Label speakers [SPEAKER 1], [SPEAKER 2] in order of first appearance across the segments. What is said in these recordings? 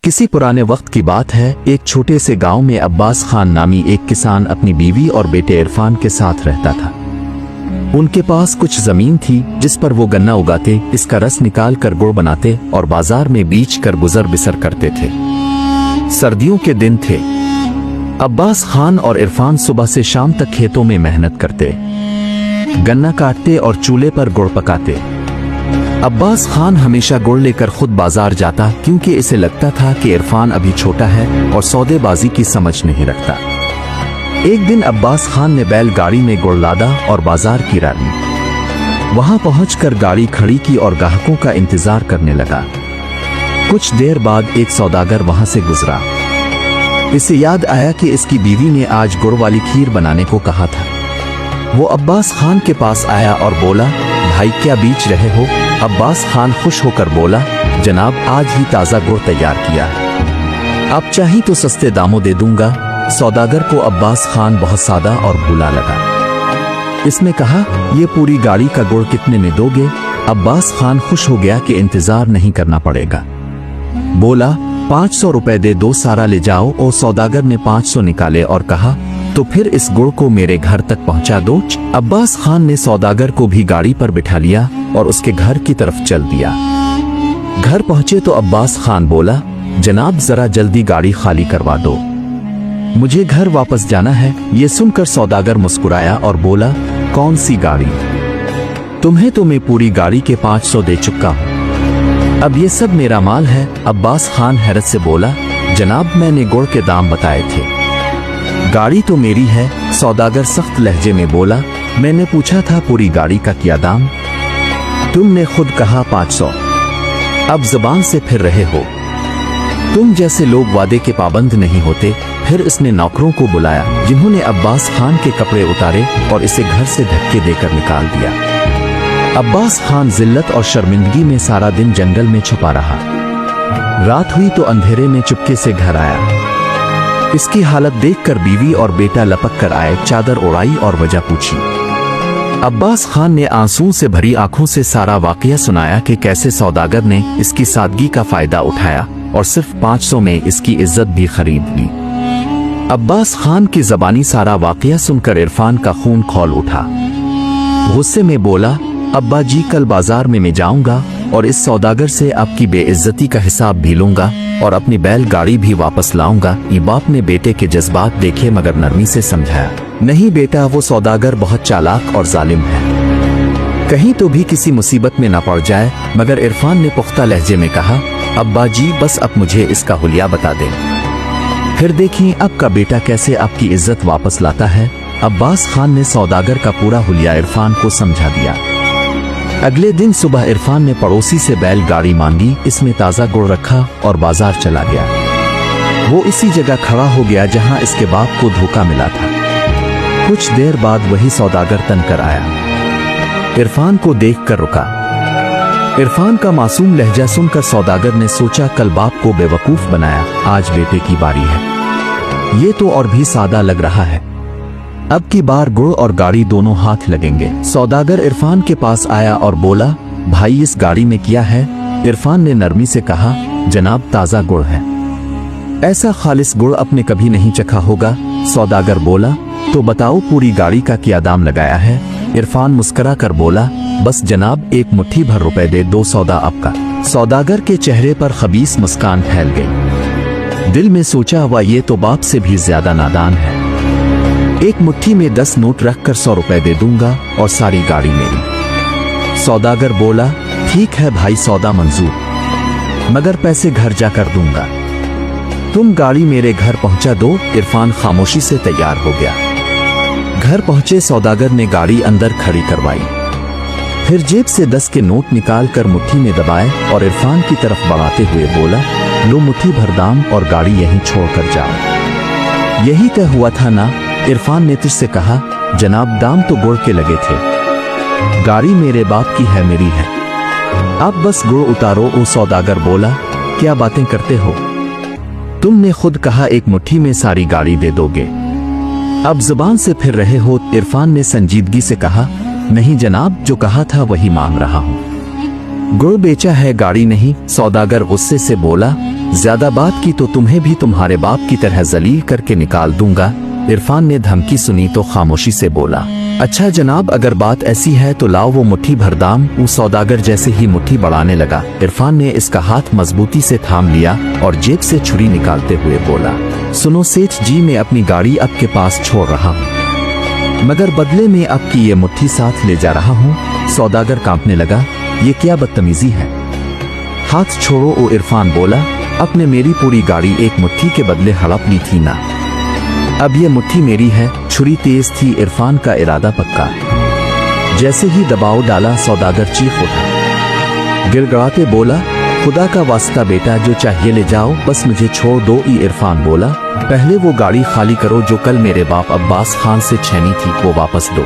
[SPEAKER 1] किसी पुराने वक्त की बात है। एक छोटे से गांव में अब्बास खान नामी एक किसान अपनी बीवी और बेटे इरफान के साथ रहता था। उनके पास कुछ जमीन थी जिस पर वो गन्ना उगाते, इसका रस निकाल कर गुड़ बनाते और बाजार में बेच कर गुजर बसर करते थे। सर्दियों के दिन थे। अब्बास खान और इरफान सुबह से शाम तक खेतों में मेहनत करते, गन्ना काटते और चूल्हे पर गुड़ पकाते। अब्बास खान हमेशा गुड़ लेकर खुद बाजार जाता, क्योंकि इसे लगता था कि इरफान अभी छोटा है और सौदेबाजी की समझ नहीं रखता। एक दिन अब्बास खान ने बैलगाड़ी में गुड़ लादा और बाजार की रानी। वहां पहुंचकर गाड़ी खड़ी की और ग्राहकों का इंतजार करने लगा। कुछ देर बाद एक सौदागर वहां से गुजरा। इसे याद आया कि इसकी बीवी ने आज गुड़ वाली खीर बनाने को कहा था। वो अब्बास खान के पास आया और बोला, भाई क्या बेच रहे हो? अब्बास खान खुश होकर बोला, जनाब आज ही ताज़ा गुड़ तैयार किया है, आप चाही तो सस्ते दामों दे दूंगा। सौदागर को अब्बास खान बहुत सादा और भूला लगा। इसने कहा, ये पूरी गाड़ी का गुड़ कितने में दोगे? अब्बास खान खुश हो गया कि इंतजार नहीं करना पड़ेगा। बोला, 500 रुपए दे दो, सारा ले जाओ। और सौदागर ने 500 निकाले और कहा, तो फिर इस गुड़ को मेरे घर तक पहुंचा दो। अब्बास खान ने सौदागर को भी गाड़ी पर बिठा लिया और उसके घर की तरफ चल दिया। घर पहुंचे तो अब्बास खान बोला, जनाब जरा जल्दी गाड़ी खाली करवा दो, मुझे घर वापस जाना है। ये सुनकर सौदागर मुस्कुराया और बोला, कौन सी गाड़ी? तुम्हें तो मैं पूरी गाड़ी के 500 दे चुका हूं, अब ये सब मेरा माल है। अब्बास खान हैरत से बोला, जनाब मैंने गुड़ के दाम बताए थे, गाड़ी तो मेरी है। सौदागर सख्त लहजे में बोला, मैंने पूछा था पूरी गाड़ी का क्या दाम? तुमने खुद कहा 500, अब जबान से फिर रहे हो। तुम जैसे लोग वादे के पाबंद नहीं होते। फिर इसने नौकरों को बुलाया, जिन्होंने अब्बास खान के कपड़े उतारे और इसे घर से धक्के देकर निकाल दिया। अब्बास खान जिल्लत और शर्मिंदगी में सारा दिन जंगल में छुपा रहा। रात हुई तो अंधेरे में चुपके से घर आया। इसकी हालत देखकर बीवी और बेटा लपक कर आए, चादर उड़ाई और वजह पूछी। अब्बास खान ने आंसू से भरी आंखों से सारा वाकया सुनाया कि कैसे सौदागर ने इसकी सादगी का फायदा उठाया और सिर्फ 500 में इसकी इज्जत भी खरीद ली। अब्बास खान की जबानी सारा वाकया सुनकर इरफान का खून खौल उठा। गुस्से में बोला, अब्बा जी कल बाजार में मैं जाऊंगा और इस सौदागर से आपकी बेइज्जती का हिसाब भी लूंगा और अपनी बैलगाड़ी भी वापस लाऊंगा। ये बाप ने बेटे के जज्बात देखे मगर नरमी से समझाया, नहीं बेटा, वो सौदागर बहुत चालाक और जालिम है, कहीं तो भी किसी मुसीबत में न पड़ जाए। मगर इरफान ने पुख्ता लहजे में कहा, अब्बा जी बस अब मुझे इसका हुलिया बता दें, फिर देखिए आपका बेटा कैसे आपकी इज्जत वापस लाता है। अब्बास खान ने सौदागर का पूरा हुलिया इरफान को समझा दिया। अगले दिन सुबह इरफान ने पड़ोसी से बैलगाड़ी मांगी, इसमें ताज़ा गुड़ रखा और बाजार चला गया। वो इसी जगह खड़ा हो गया जहां इसके बाप को धोखा मिला था। कुछ देर बाद वही सौदागर तनकर आया, इरफान को देखकर रुका। इरफान का मासूम लहजा सुनकर सौदागर ने सोचा, कल बाप को बेवकूफ बनाया, आज बेटे की बारी है। ये तो और भी सादा लग रहा है, अब की बार गुड़ और गाड़ी दोनों हाथ लगेंगे। सौदागर इरफान के पास आया और बोला, भाई इस गाड़ी में क्या है? इरफान ने नरमी से कहा, जनाब ताज़ा गुड़ है, ऐसा खालिस गुड़ अपने कभी नहीं चखा होगा। सौदागर बोला, तो बताओ पूरी गाड़ी का क्या दाम लगाया है? इरफान मुस्करा कर बोला, बस जनाब एक मुट्ठी भर रुपए दे दो, सौदा आपका। सौदागर के चेहरे पर खबीस मुस्कान फैल गई। दिल में सोचा, हुआ ये तो बाप से भी ज्यादा नादान है, एक मुट्ठी में 10 नोट रखकर 100 रुपए दे दूंगा और सारी गाड़ी मेरी। सौदागर बोला, ठीक है भाई, सौदा मंजूर, मगर पैसे घर जाकर दूंगा, तुम गाड़ी मेरे घर पहुंचा दो। इरफान खामोशी से तैयार हो गया। घर पहुंचे सौदागर ने गाड़ी अंदर खड़ी करवाई, फिर जेब से 10 के नोट निकाल कर मुट्ठी में दबाए और इरफान की तरफ बढ़ाते हुए बोला, लो मुट्ठी भर दाम और गाड़ी यहीं छोड़कर जाओ। यही तय हुआ था ना? इरफान ने तुझसे कहा, जनाब दाम तो गुड़ के लगे थे, गाड़ी मेरे बाप की है, मेरी है, आप बस गुड़ उतारो। ओ सौदागर बोला, क्या बातें करते हो, तुमने खुद कहा एक मुट्ठी में सारी गाड़ी दे दोगे, अब जुबान से फिर रहे हो। इरफान ने संजीदगी से कहा, नहीं जनाब, जो कहा था वही मांग रहा हूं। गुड़ बेचा है गाड़ी नहीं। सौदागर गुस्से से बोला, ज्यादा बात की तो तुम्हें भी तुम्हारे बाप की तरह जलील करके निकाल दूंगा। इरफान ने धमकी सुनी तो खामोशी से बोला, अच्छा जनाब, अगर बात ऐसी है तो लाओ वो मुट्ठी भर दाम। वो सौदागर जैसे ही मुट्ठी बढ़ाने लगा, इरफान ने इसका हाथ मजबूती से थाम लिया और जेब से छुरी निकालते हुए बोला, सुनो सेठ जी, मैं अपनी गाड़ी आपके पास छोड़ रहा हूँ, मगर बदले में आपकी ये मुट्ठी साथ ले जा रहा हूँ। सौदागर कांपने लगा, ये क्या बदतमीजी है, हाथ छोड़ो। ओ इरफान बोला, आपने मेरी पूरी गाड़ी एक मुट्ठी के बदले हड़प ली थी ना, अब ये मुट्ठी मेरी है। छुरी तेज थी, इरफान का इरादा पक्का। जैसे ही दबाव डाला, सौदागर चीख उठा, गिड़गिड़ाते बोला, खुदा का वास्ता बेटा, जो चाहिए ले जाओ, बस मुझे छोड़ दो। इरफान बोला, पहले वो गाड़ी खाली करो जो कल मेरे बाप अब्बास खान से छीनी थी, वो वापस दो।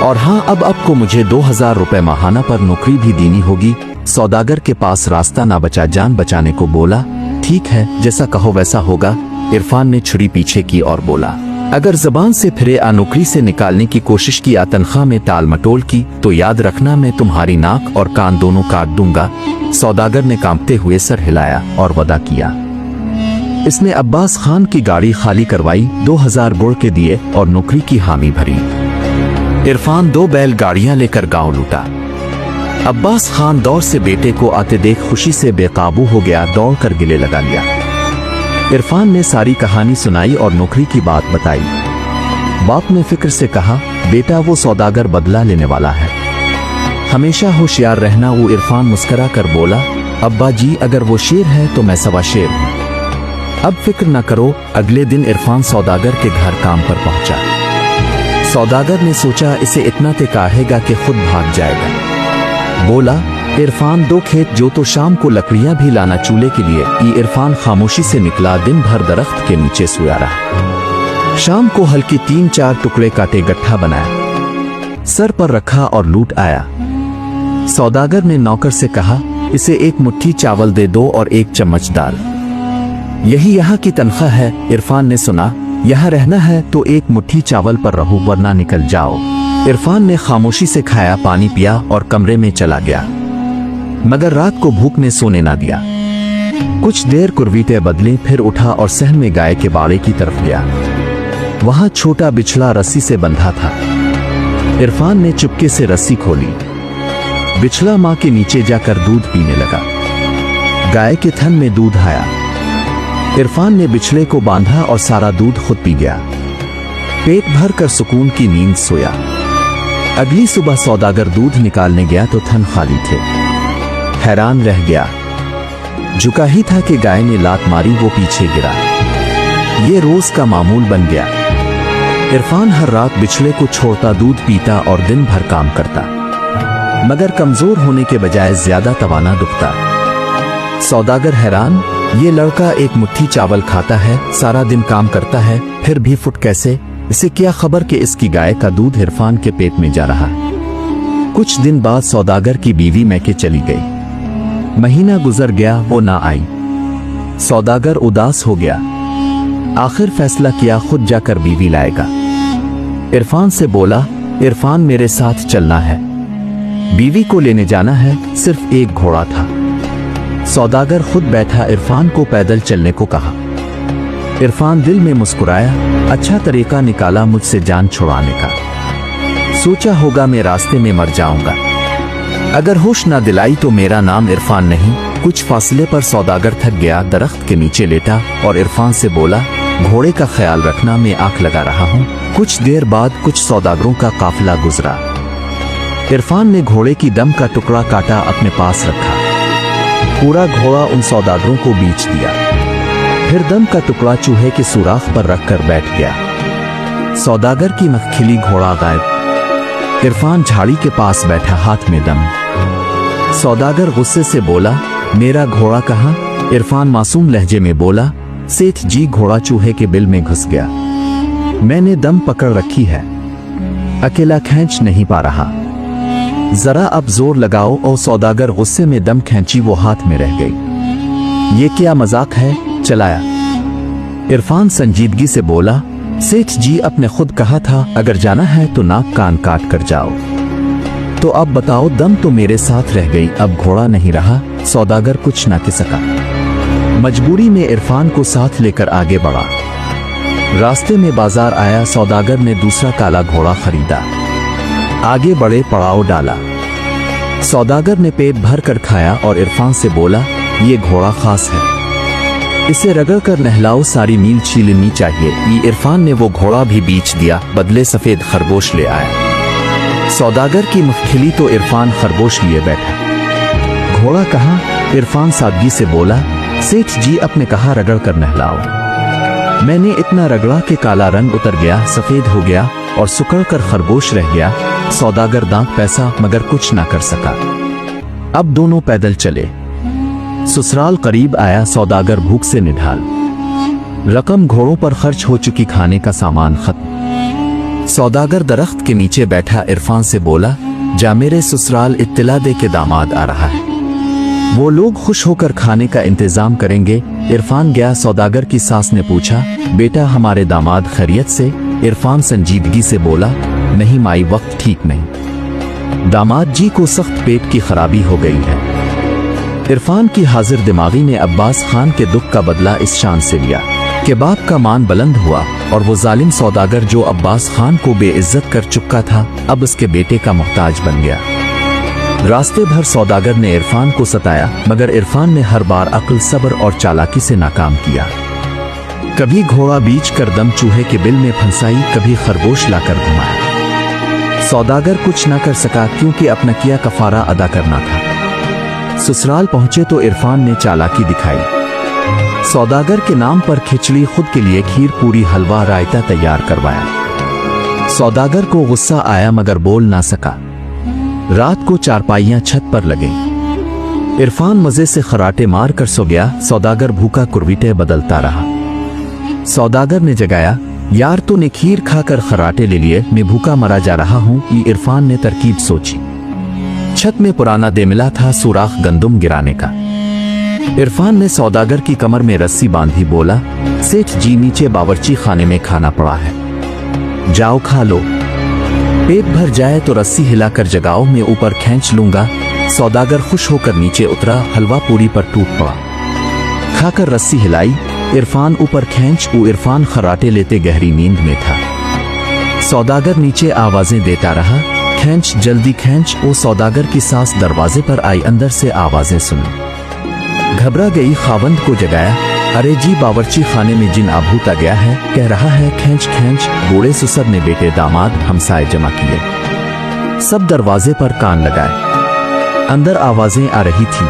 [SPEAKER 1] और हाँ, अब आपको मुझे 2000 रुपए माहाना पर नौकरी भी देनी होगी। सौदागर के पास रास्ता ना बचा, जान बचाने को बोला, ठीक है, जैसा कहो वैसा होगा। इरफान ने छुरी पीछे की और बोला, अगर जबान से फिरे नौकरी से निकालने की कोशिश की, तनख्वाह में टाल मटोल की, तो याद रखना मैं तुम्हारी नाक और कान दोनों काट दूंगा। सौदागर ने कांपते हुए सर हिलाया और वदा किया। इसने अब्बास खान की गाड़ी खाली करवाई, 2000 गुड़ के दिए और नौकरी की हामी भरी। इरफान 2 बैल गाड़ियां लेकर गांव लूटा। अब्बास खान दौर से बेटे को आते देख खुशी से बेकाबू हो गया, दौड़कर गिले लगा लिया। इरफान ने सारी कहानी सुनाई और नौकरी की बात बताई। बाप ने फिक्र से कहा, बेटा वो सौदागर बदला लेने वाला है, हमेशा होशियार रहना। वो इरफान मुस्करा कर बोला, अब्बा जी, अगर वो शेर है तो मैं सवा शेर हूं, अब फिक्र न करो। अगले दिन इरफान सौदागर के घर काम पर पहुंचा। सौदागर ने सोचा इसे इतना तिकाहेगा कि खुद भाग जाएगा। बोला, इरफान 2 खेत जो तो शाम को लकड़ियां भी लाना चूल्हे के लिए। इरफान खामोशी से निकला, दिन भर दरख्त के नीचे सोया रहा। शाम को हल्की 3-4 टुकड़े काटे गट्ठा बनाया, सर पर रखा और लूट आया। सौदागर ने नौकर से कहा, इसे 1 मुट्ठी चावल दे दो और 1 चम्मच दाल, यही यहाँ की तनख्वाह है। इरफान ने सुना, यहाँ रहना है तो 1 मुट्ठी चावल पर रहो, वरना निकल जाओ। इरफान ने खामोशी से खाया, पानी पिया और कमरे में चला गया, मगर रात को भूख ने सोने ना दिया। कुछ देर कुर्वीटे बदले, फिर उठा और सहन में गाय के बाड़े की तरफ गया। वहां छोटा बिछड़ा रस्सी से बंधा था। इरफान ने चुपके से रस्सी खोली, बिछड़ा मां के नीचे जाकर दूध पीने लगा। गाय के थन में दूध आया। इरफान ने बिछड़े को बांधा और सारा दूध खुद पी गया। पेट भर कर सुकून की नींद सोया। अगली सुबह सौदागर दूध निकालने गया तो थन खाली थे। हैरान रह गया, झुका ही था कि गाय ने लात मारी, वो पीछे गिरा। ये रोज का मामूल बन गया। इरफान हर रात बिछड़े को छोड़ता, दूध पीता और दिन भर काम करता, मगर कमजोर होने के बजाय ज्यादा तवाना दुखता। सौदागर हैरान, ये लड़का 1 मुट्ठी चावल खाता है, सारा दिन काम करता है, फिर भी फुट कैसे? इसे क्या खबर कि इसकी गाय का दूध इरफान के पेट में जा रहा। कुछ दिन बाद सौदागर की बीवी मैके चली गई। महीना गुजर गया, वो ना आई। सौदागर उदास हो गया। आखिर फैसला किया खुद जाकर बीवी लाएगा। इरफान से बोला, इरफान मेरे साथ चलना है। बीवी को लेने जाना है। सिर्फ 1 घोड़ा था। सौदागर खुद बैठा, इरफान को पैदल चलने को कहा। इरफान दिल में मुस्कुराया, अच्छा तरीका निकाला मुझसे जान छुड़ाने का। सोचा होगा मैं रास्ते में मर जाऊंगा, अगर होश ना दिलाई तो मेरा नाम इरफान नहीं। कुछ फासले पर सौदागर थक गया, दरख्त के नीचे लेटा और इरफान से बोला, घोड़े का ख्याल रखना, मैं आंख लगा रहा हूँ। कुछ देर बाद कुछ सौदागरों का काफिला गुजरा। इरफान ने घोड़े की दम का टुकड़ा काटा, अपने पास रखा। पूरा घोड़ा उन सौदागरों को बेच दिया। फिर दम का टुकड़ा चूहे के सुराख पर रखकर बैठ गया। सौदागर की नख खिली, घोड़ा गायब। इरफान झाड़ी के पास बैठा, हाथ में दम। सौदागर गुस्से से बोला, मेरा घोड़ा कहाँ? इरफान मासूम लहजे में बोला, सेठ जी, घोड़ा चूहे के बिल में घुस गया, मैंने दम पकड़ रखी है, अकेला खींच नहीं पा रहा, जरा अब जोर लगाओ। और सौदागर गुस्से में दम खींची, वो हाथ में रह गई। ये क्या मजाक है? चलाया। इरफान संजीदगी से बोला, सेठ जी, आपने खुद कहा था अगर जाना है तो नाक कान काट कर जाओ। तो अब बताओ, दम तो मेरे साथ रह गई, अब घोड़ा नहीं रहा। सौदागर कुछ ना कह सका। मजबूरी में इरफान को साथ लेकर आगे बढ़ा। रास्ते में बाजार आया। सौदागर ने दूसरा काला घोड़ा खरीदा। आगे बढ़े, पड़ाव डाला। सौदागर ने पेट भर कर खाया और इरफान से बोला, ये घोड़ा खास है, इसे रगड़ कर नहलाओ, सारी मील छीलनी चाहिए। इरफान ने वो घोड़ा भी बेच दिया, बदले सफेद खरगोश ले आया। सौदागर की मुख खिली तो इरफान खरगोश लिए बैठा। घोड़ा कहाँ? इरफान सादगी से बोला, सेठ जी आपने कहा रगड़ कर नहलाओ। मैंने इतना रगड़ा कि काला रंग उतर गया, सफेद हो गया और सुकड़ कर खरगोश रह गया। सौदागर दांत पैसा मगर कुछ ना कर सका। अब दोनों पैदल चले। ससुराल करीब आया। सौदागर भूख से निढाल। रकम घोड़ों पर खर्च हो चुकी, खाने का सामान खत्म। सौदागर दरख्त के नीचे बैठा इरफान से बोला, जा मेरे ससुराल इत्तला दे के दामाद आ रहा है, वो लोग खुश होकर खाने का इंतजाम करेंगे। इरफान गया। सौदागर की सास ने पूछा, बेटा हमारे दामाद खैरियत से? इरफान संजीदगी से बोला, नहीं माई, वक्त ठीक नहीं, दामाद जी को सख्त पेट की खराबी हो गई है। इरफान की हाजिर दिमागी ने अब्बास खान के दुख का बदला इस शान से लिया कि बाप का मान बुलंद हुआ और वो जालिम सौदागर जो अब्बास खान को बेइज्जत कर चुका था, अब उसके बेटे का मोहताज बन गया। रास्ते भर सौदागर ने इरफान को सताया, मगर इरफान ने हर बार अक्ल, सब्र और चालाकी से नाकाम किया। कभी घोड़ा बीच कर दम चूहे के बिल में फंसाई, कभी खरगोश लाकर घुमाया। सौदागर कुछ ना कर सका क्योंकि अपना किया कफारा अदा करना था। ससुराल पहुंचे तो इरफान ने चालाकी दिखाई। सौदागर के नाम पर खिचड़ी, खुद के लिए खीर, पूरी, हलवा, रायता तैयार करवाया। सौदागर को गुस्सा आया मगर बोल ना सका। रात को चारपाइयां छत पर लगे। इरफान मजे से खराटे मार कर सो गया। सौदागर भूखा कुर्वीटे बदलता रहा। सौदागर ने जगाया, यार तूने खीर खाकर खराटे ले लिए, मैं भूखा मरा जा रहा हूँ। इरफान ने तरकीब सोची। छत में पुराना दे मिला था, सुराख गंदुम गिराने का। इरफान ने सौदागर की कमर में रस्सी बांधी, बोला, सेठ जी नीचे बावर्ची खाने में खाना पड़ा है, जाओ खा लो, पेट भर जाए तो रस्सी हिलाकर जगाओ, मैं ऊपर खींच लूंगा। सौदागर खुश होकर नीचे उतरा। हलवा पूरी पर टूट पड़ा। खाकर रस्सी हिलाई, इरफान ऊपर खींच। इरफान खराटे लेते गहरी नींद में था। सौदागर नीचे आवाजें देता रहा, खींच, जल्दी खींच। सौदागर की सास दरवाजे पर आई, अंदर से आवाजें सुनी। घबरा गई, खावंद को जगाया, अरे जी बावर्ची खाने में जिन आभूत आ गया है, कह रहा है खींच खींच। बूढ़े ससुर ने बेटे, दामाद, हमसाए जमा किए, सब दरवाजे पर कान लगाए। अंदर आवाजें आ रही थी।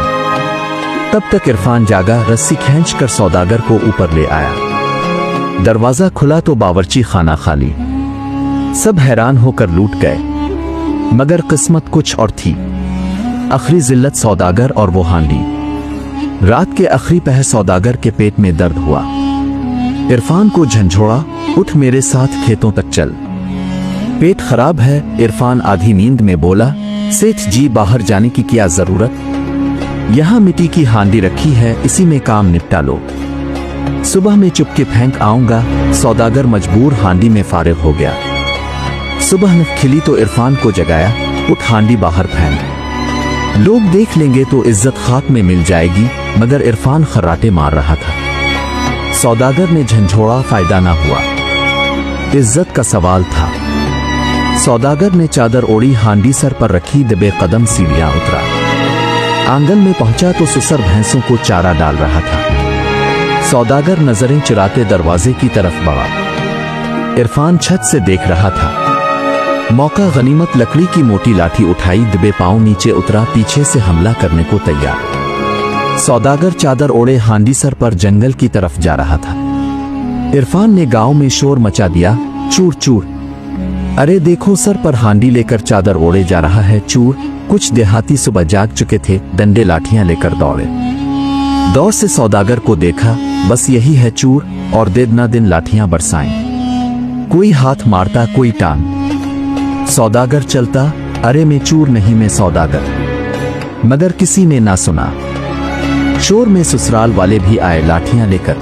[SPEAKER 1] तब तक इरफान जागा, रस्सी खींच कर सौदागर को ऊपर ले आया। दरवाजा खुला तो बावर्ची खाना खाली। सब हैरान होकर लूट गए, मगर किस्मत कुछ और थी। आखिरी जिल्लत सौदागर और वो हांडी। रात के आखिरी पहर सौदागर के पेट में दर्द हुआ। इरफान को झंझोड़ा, उठ मेरे साथ खेतों तक चल, पेट खराब है। इरफान आधी नींद में बोला, सेठ जी बाहर जाने की क्या जरूरत, यहाँ मिट्टी की हांडी रखी है, इसी में काम निपटा लो, सुबह में चुपके फेंक आऊंगा। सौदागर मजबूर हांडी में फारिग हो गया। सुबह न खिली तो इरफान को जगाया, उठ हांडी बाहर फेंक, लोग देख लेंगे तो इज्जत खाक में मिल जाएगी। मगर इरफान खर्राटे मार रहा था। सौदागर ने झंझोड़ा, फायदा ना हुआ। इज्जत का सवाल था। सौदागर ने चादर ओढ़ी, हांडी सर पर रखी, दबे कदम सीढ़ियां उतरा। आंगन में पहुंचा तो ससुर भैंसों को चारा डाल रहा था। सौदागर नजरें चुराते दरवाजे की तरफ बढ़ा। इरफान छत से देख रहा था। मौका गनीमत लकड़ी की मोटी लाठी उठाई, दबे पांव नीचे उतरा, पीछे से हमला करने को तैयार। सौदागर चादर ओढ़े हांडी सर पर जंगल की तरफ जा रहा था। इरफान ने गांव में शोर मचा दिया, चूर चूर, अरे देखो सर पर हांडी लेकर चादर ओढ़े जा रहा है चूर। कुछ देहाती सुबह जाग चुके थे, डंडे लाठियां लेकर दौड़े। दौड़ से सौदागर को देखा, बस यही है चूर, और दिन ना दिन लाठियां बरसाएं। कोई हाथ मारता, कोई टांग। सौदागर चलता, अरे मैं चूर नहीं, मैं सौदागर। मगर किसी ने ना सुना। शोर में ससुराल वाले भी आए लाठियां लेकर।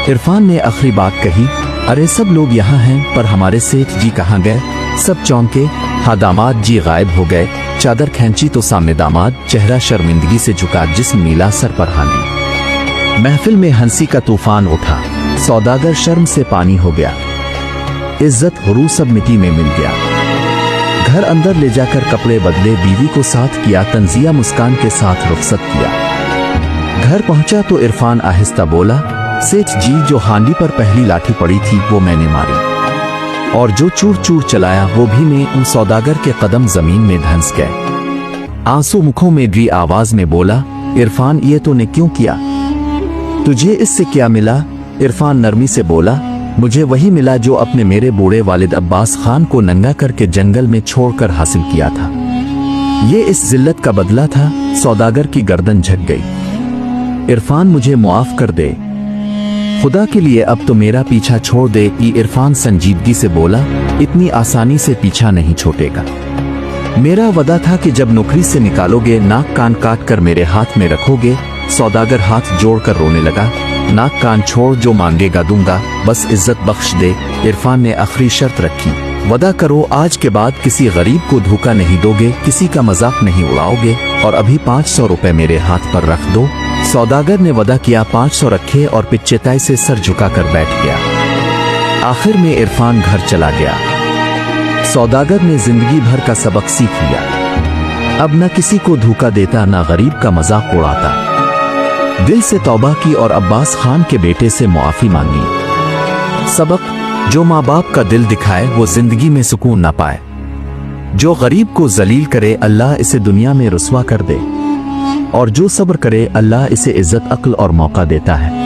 [SPEAKER 1] इरफान ने आखिरी बात कही, अरे सब लोग यहाँ हैं, पर हमारे सेठ जी कहाँ गए। सब चौंके, हाँ दामाद जी गायब हो गए। चादर खींची तो सामने दामाद, चेहरा शर्मिंदगी से झुका, जिस्म नीला, सर पर हांडी। महफिल में हंसी का तूफान उठा। सौदागर शर्म से पानी हो गया। इज्जत हरू सब मिट्टी में मिल गया। घर अंदर ले जाकर कपड़े बदले, बीवी को साथ किया, तंजिया मुस्कान के साथ रुखसत किया। घर पहुंचा तो इरफान आहिस्ता बोला, सेठ जी जो हांडी पर पहली लाठी पड़ी थी वो मैंने मारी, और जो चूर चूर चलाया वो भी मैं। उन सौदागर के कदम जमीन में धंस गए। आंसू मुखों में ड्री आवाज में बोला, इरफान ये तूने क्यों किया? तुझे इससे क्या मिला? इरफान नरमी से बोला, मुझे वही मिला जो अपने मेरे बूढ़े वालिद अब्बास खान को नंगा करके जंगल में छोड़कर हासिल किया था। ये इस जिल्लत का बदला था। सौदागर की गर्दन झक गई। इरफान मुझे मुआफ कर दे, खुदा के लिए अब तो मेरा पीछा छोड़ दे। इरफान संजीदगी से बोला, इतनी आसानी से पीछा नहीं छोड़ेगा। मेरा वदा था कि जब नौकरी से निकालोगे नाक कान काट कर मेरे हाथ में रखोगे। सौदागर हाथ जोड़कर रोने लगा, नाक कान छोड़, जो मांगेगा दूंगा, बस इज्जत बख्श दे। इरफान ने आखिरी शर्त रखी, वदा करो आज के बाद किसी गरीब को धोखा नहीं दोगे, किसी का मजाक नहीं उड़ाओगे, और अभी 500 रुपए मेरे हाथ पर रख दो। सौदागर ने वदा किया, 500 रखे और पिच्चेताई से सर झुकाकर बैठ गया। आखिर में इरफान घर चला गया। सौदागर ने जिंदगी भर का सबक सीख लिया। अब न किसी को धोखा देता, न गरीब का मजाक उड़ाता। दिल से तौबा की और अब्बास खान के बेटे से मुआफी मांगी। सबक, जो माँ बाप का दिल दिखाए वो जिंदगी में सुकून ना पाए। जो गरीब को जलील करे अल्लाह इसे दुनिया में रुस्वा कर दे, और जो सब्र करे अल्लाह इसे इज्जत, अक्ल और मौका देता है।